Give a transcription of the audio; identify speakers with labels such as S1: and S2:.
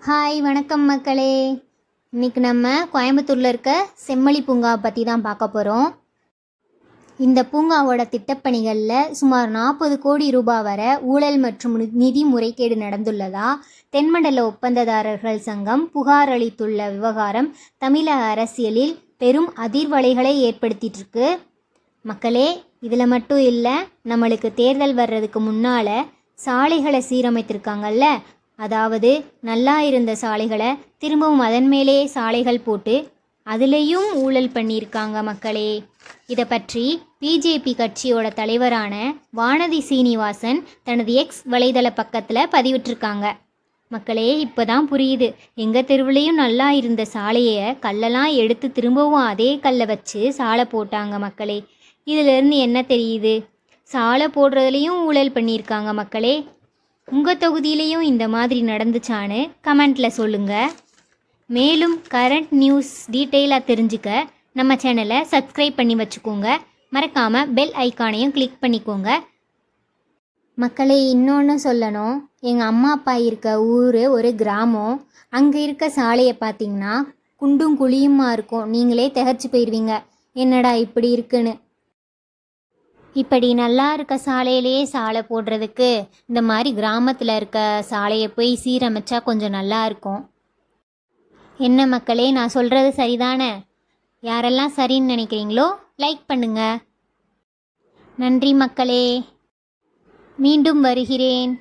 S1: Hi வணக்கம் மக்களே. இன்றைக்கி நம்ம கோயம்புத்தூரில் இருக்க செம்மொழி பூங்கா பற்றி தான் பார்க்க போகிறோம். இந்த பூங்காவோட திட்டப்பணிகளில் சுமார் 40 கோடி ரூபாய் வரை ஊழல் மற்றும் நிதி முறைகேடு நடந்துள்ளதா தென்மண்டல ஒப்பந்ததாரர்கள் சங்கம் புகார் அளித்துள்ள விவகாரம் தமிழக அரசியலில் பெரும் அதிர்வலைகளை ஏற்படுத்திட்டு இருக்கு. மக்களே, இதில் மட்டும் இல்லை, நம்மளுக்கு தேர்தல் வர்றதுக்கு முன்னால் சாலைகளை சீரமைத்திருக்காங்கல்ல, அதாவது நல்லா இருந்த சாலைகளை திரும்பவும் அதன் மேலே சாலைகள் போட்டு அதுலேயும் ஊழல் பண்ணியிருக்காங்க மக்களே. இதை பற்றி பிஜேபி கட்சியோட தலைவரான வானதி சீனிவாசன் தனது எக்ஸ் வலைதள பக்கத்தில் பதிவிட்டிருக்காங்க. மக்களே, இப்போ தான் புரியுது, எங்கள் தெருவுலேயும் நல்லா இருந்த சாலையை கல்லெல்லாம் எடுத்து திரும்பவும் அதே கல்லை வச்சு சாலை போட்டாங்க மக்களே. இதிலிருந்து என்ன தெரியுது? சாலை போடுறதுலேயும் ஊழல் பண்ணியிருக்காங்க மக்களே. உங்கள் தொகுதியிலையும் இந்த மாதிரி நடந்துச்சான்னு கமெண்ட்டில் சொல்லுங்கள். மேலும் கரண்ட் நியூஸ் டீட்டெயிலாக தெரிஞ்சுக்க நம்ம சேனலை சப்ஸ்கிரைப் பண்ணி வச்சுக்கோங்க. மறக்காமல் பெல் ஐக்கானையும் கிளிக் பண்ணிக்கோங்க. மக்களே, இன்னொன்று சொல்லணும், எங்கள் அம்மா அப்பா இருக்க ஊர் ஒரு கிராமம். அங்கே இருக்க சாலையை பார்த்திங்கன்னா குண்டும் குழியுமா இருக்கும். நீங்களே திகச்சு போயிடுவீங்க, என்னடா இப்படி இருக்குன்னு. இப்படி நல்லா இருக்க சாலையிலேயே சாலை போடுறதுக்கு இந்த மாதிரி கிராமத்தில் இருக்க சாலையை போய் சீரமைச்சா கொஞ்சம் நல்லா இருக்கும். என்ன மக்களே, நான் சொல்கிறது சரிதானே? யாரெல்லாம் சரின்னு நினைக்கிறீங்களோ லைக் பண்ணுங்க. நன்றி மக்களே, மீண்டும் வருகிறேன்.